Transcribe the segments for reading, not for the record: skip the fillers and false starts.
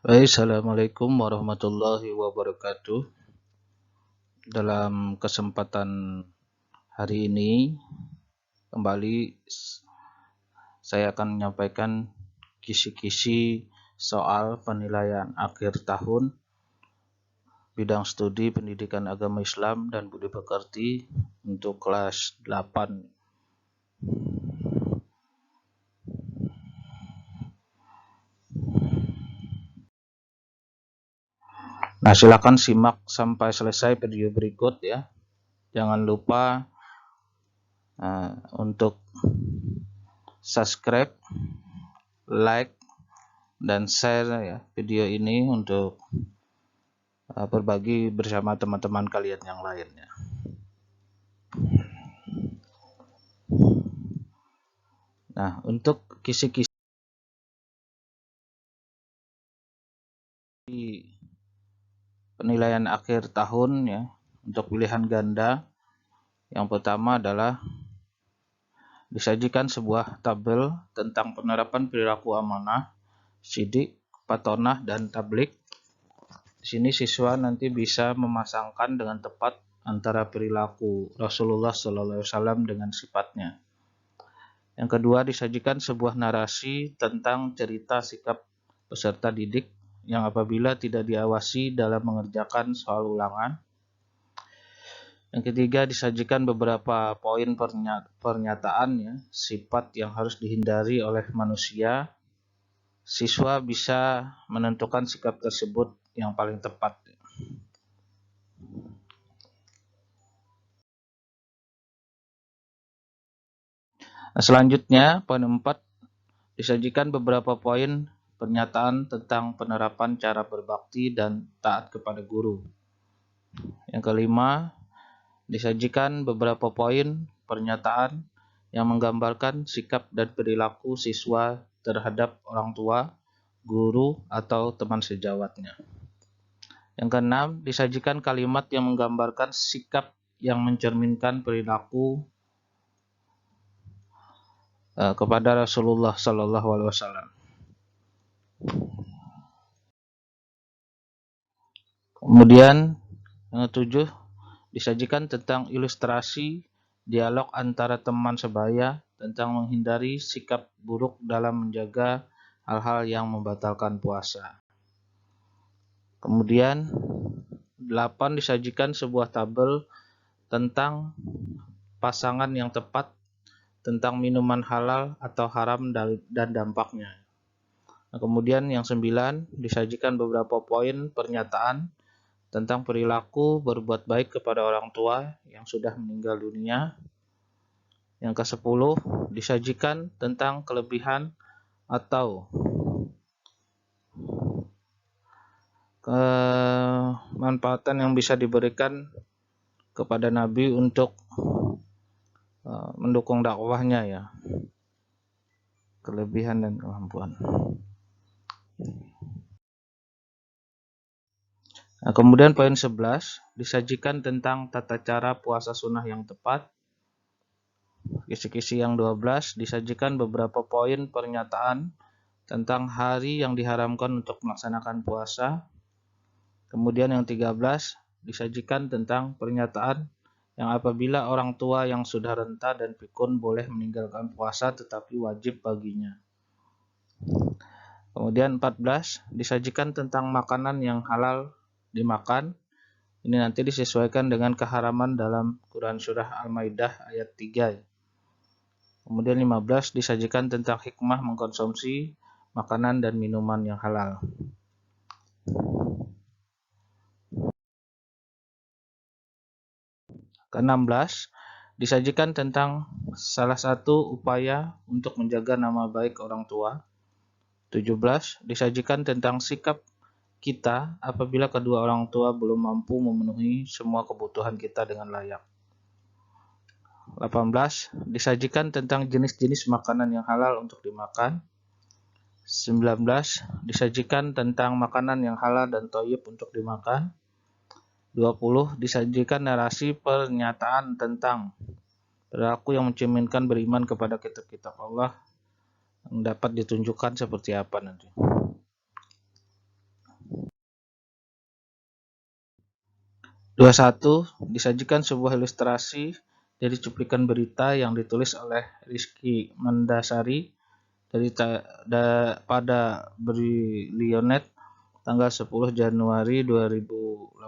Baik, Assalamualaikum warahmatullahi wabarakatuh. Dalam kesempatan hari ini, kembali saya akan menyampaikan kisi-kisi soal penilaian akhir tahun bidang studi pendidikan agama Islam dan budi pekerti untuk kelas 8. Nah, silakan simak sampai selesai video berikut ya. Jangan lupa untuk subscribe, like, dan share ya video ini untuk berbagi bersama teman-teman kalian yang lainnya. Nah, untuk kisi-kisi penilaian akhir tahun ya untuk pilihan ganda, yang pertama adalah disajikan sebuah tabel tentang penerapan perilaku amanah, sidik, patonah, dan tablik. Di sini siswa nanti bisa memasangkan dengan tepat antara perilaku Rasulullah SAW dengan sifatnya. Yang kedua, disajikan sebuah narasi tentang cerita sikap peserta didik yang apabila tidak diawasi dalam mengerjakan soal ulangan. Yang ketiga, disajikan beberapa poin pernyataan ya, sifat yang harus dihindari oleh manusia. Siswa bisa menentukan sikap tersebut yang paling tepat. Nah, selanjutnya, poin 4, disajikan beberapa poin pernyataan tentang penerapan cara berbakti dan taat kepada guru. Yang kelima, disajikan beberapa poin pernyataan yang menggambarkan sikap dan perilaku siswa terhadap orang tua, guru, atau teman sejawatnya. Yang keenam, disajikan kalimat yang menggambarkan sikap yang mencerminkan perilaku kepada Rasulullah SAW. Kemudian yang ketujuh, disajikan tentang ilustrasi dialog antara teman sebaya tentang menghindari sikap buruk dalam menjaga hal-hal yang membatalkan puasa. Kemudian 8, disajikan sebuah tabel tentang pasangan yang tepat, tentang minuman halal atau haram dan dampaknya. Nah, kemudian yang 9, disajikan beberapa poin pernyataan tentang perilaku berbuat baik kepada orang tua yang sudah meninggal dunia. Yang ke-10, disajikan tentang kelebihan atau kemanfaatan yang bisa diberikan kepada Nabi untuk mendukung dakwahnya ya. Kelebihan dan kemampuan. Nah, kemudian poin 11, disajikan tentang tata cara puasa sunnah yang tepat. Kisi-kisi yang 12, disajikan beberapa poin pernyataan tentang hari yang diharamkan untuk melaksanakan puasa. Kemudian yang 13, disajikan tentang pernyataan yang apabila orang tua yang sudah renta dan pikun boleh meninggalkan puasa tetapi wajib baginya. Kemudian 14, disajikan tentang makanan yang halal dimakan. Ini nanti disesuaikan dengan keharaman dalam Quran Surah Al-Maidah ayat 3. Kemudian 15, disajikan tentang hikmah mengkonsumsi makanan dan minuman yang halal. Ke-16, disajikan tentang salah satu upaya untuk menjaga nama baik orang tua. 17, disajikan tentang sikap kita apabila kedua orang tua belum mampu memenuhi semua kebutuhan kita dengan layak. 18, disajikan tentang jenis-jenis makanan yang halal untuk dimakan. 19, disajikan tentang makanan yang halal dan thayyib untuk dimakan. 20, disajikan narasi pernyataan tentang perilaku yang mencerminkan beriman kepada kitab-kitab Allah yang dapat ditunjukkan seperti apa nanti. 21. Disajikan sebuah ilustrasi dari cuplikan berita yang ditulis oleh Rizky Mandasari pada Brilionet tanggal 10 Januari 2018.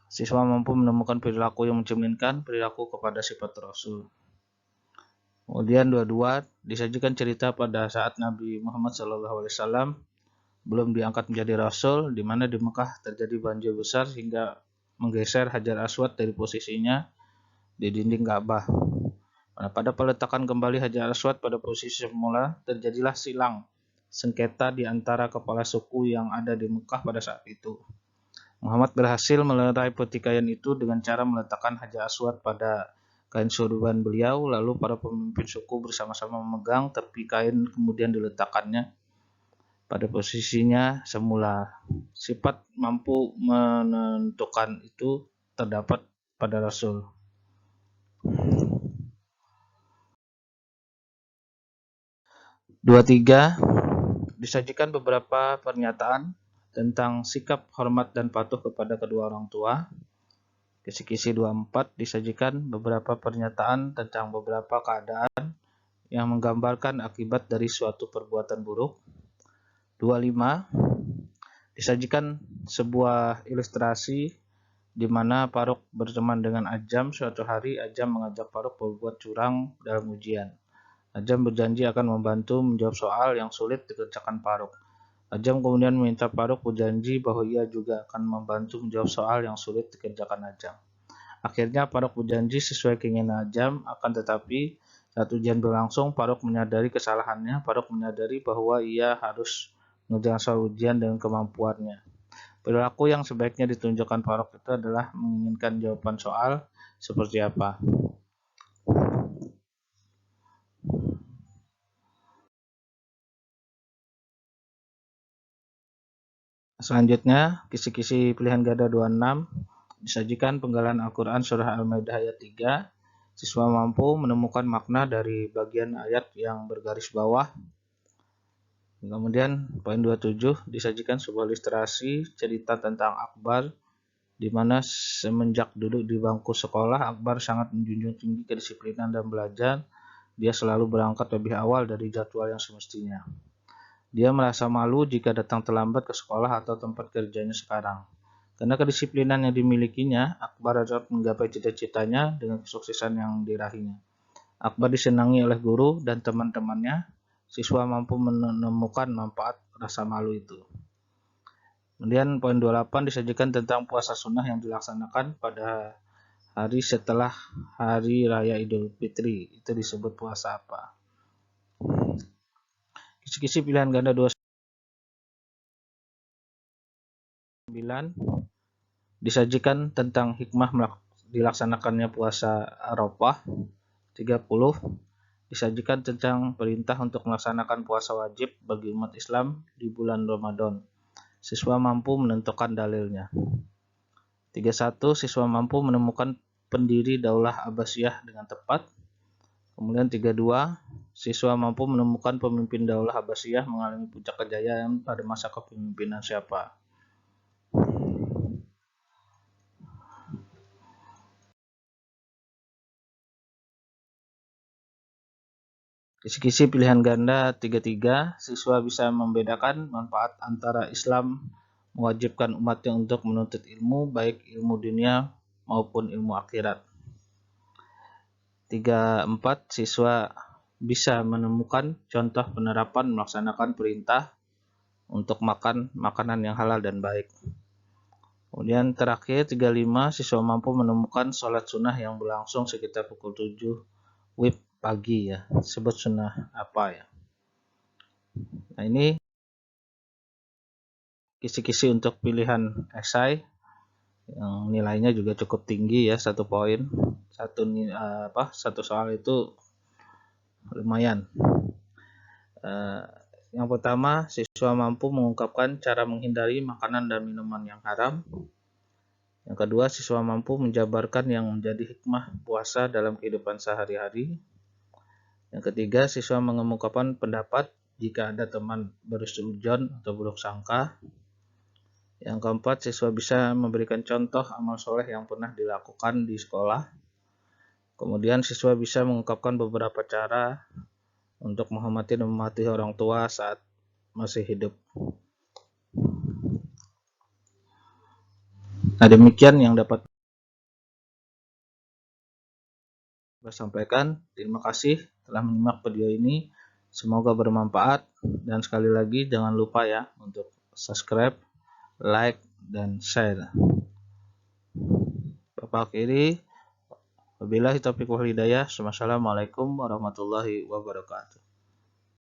Siswa mampu menemukan perilaku yang mencerminkan perilaku kepada sifat Rasul. Kemudian 22. Disajikan cerita pada saat Nabi Muhammad SAW belum diangkat menjadi Rasul, di mana di Mekah terjadi banjir besar hingga menggeser Hajar Aswad dari posisinya di dinding Ka'bah. Pada peletakan kembali Hajar Aswad pada posisi semula, terjadilah silang sengketa di antara kepala suku yang ada di Mekah pada saat itu. Muhammad berhasil melerai pertikaian itu dengan cara meletakkan Hajar Aswad pada kain sorban beliau, lalu para pemimpin suku bersama-sama memegang tepi kain kemudian diletakkannya pada posisinya semula. Sifat mampu menentukan itu terdapat pada Rasul. Dua tiga. Disajikan beberapa pernyataan tentang sikap hormat dan patuh kepada kedua orang tua. Kisi-kisi 24 disajikan beberapa pernyataan tentang beberapa keadaan yang menggambarkan akibat dari suatu perbuatan buruk. 25. Disajikan sebuah ilustrasi di mana Faruk berteman dengan Ajam. Suatu hari Ajam mengajak Faruk berbuat curang dalam ujian. Ajam berjanji akan membantu menjawab soal yang sulit dikerjakan Faruk. Ajam kemudian meminta Faruk berjanji bahwa ia juga akan membantu menjawab soal yang sulit dikerjakan Ajam. Akhirnya Faruk berjanji sesuai keinginan Ajam, akan tetapi saat ujian berlangsung, Faruk menyadari kesalahannya. Faruk menyadari bahwa ia harus mengerjakan soal ujian dengan kemampuannya. Perilaku yang sebaiknya ditunjukkan Faruk itu adalah menginginkan jawaban soal seperti apa. Selanjutnya, kisi-kisi pilihan ganda 26 disajikan penggalan Al-Quran Surah Al-Maidah ayat 3. Siswa mampu menemukan makna dari bagian ayat yang bergaris bawah. Kemudian poin 27 disajikan sebuah ilustrasi cerita tentang Akbar, di mana semenjak duduk di bangku sekolah, Akbar sangat menjunjung tinggi kedisiplinan dan belajar. Dia selalu berangkat lebih awal dari jadwal yang semestinya. Dia merasa malu jika datang terlambat ke sekolah atau tempat kerjanya sekarang. Karena kedisiplinan yang dimilikinya, Akbar dapat menggapai cita-citanya dengan kesuksesan yang diraihnya. Akbar disenangi oleh guru dan teman-temannya. Siswa mampu menemukan manfaat rasa malu itu. Kemudian poin 28 disajikan tentang puasa sunnah yang dilaksanakan pada hari setelah Hari Raya Idul Fitri. Itu disebut puasa apa? Kisi-kisi pilihan ganda 29 disajikan tentang hikmah dilaksanakannya puasa Arafah. 30 disajikan tentang perintah untuk melaksanakan puasa wajib bagi umat Islam di bulan Ramadan. Siswa mampu menentukan dalilnya. 31 siswa mampu menemukan pendiri Daulah Abbasiyah dengan tepat. Kemudian 32 siswa mampu menemukan pemimpin Daulah Abbasiyah mengalami puncak kejayaan pada masa kepemimpinan siapa. Kisi-kisi pilihan ganda 33, siswa bisa membedakan manfaat antara Islam mewajibkan umatnya untuk menuntut ilmu, baik ilmu dunia maupun ilmu akhirat. 34, siswa bisa menemukan contoh penerapan melaksanakan perintah untuk makan makanan yang halal dan baik. Kemudian terakhir 35, siswa mampu menemukan sholat sunnah yang berlangsung sekitar pukul 7 WIB pagi ya, sebut sunnah apa ya. Nah ini kisi-kisi untuk pilihan esai yang nilainya juga cukup tinggi ya, 1 poin. Satu soal itu lumayan. Yang pertama, siswa mampu mengungkapkan cara menghindari makanan dan minuman yang haram. Yang kedua, siswa mampu menjabarkan yang menjadi hikmah puasa dalam kehidupan sehari-hari. Yang ketiga, siswa mengemukakan pendapat jika ada teman bersuudzon atau buruk sangka. Yang keempat, siswa bisa memberikan contoh amal soleh yang pernah dilakukan di sekolah. Kemudian siswa bisa mengungkapkan beberapa cara untuk menghormati dan mematuhi orang tua saat masih hidup. Nah, demikian yang dapat saya sampaikan. Terima kasih telah menyimak video ini. Semoga bermanfaat. Dan sekali lagi jangan lupa ya untuk subscribe, like, dan share. Bapak akhiri. Wabillahi taufiq wal hidayah. Wassalamualaikum warahmatullahi wabarakatuh.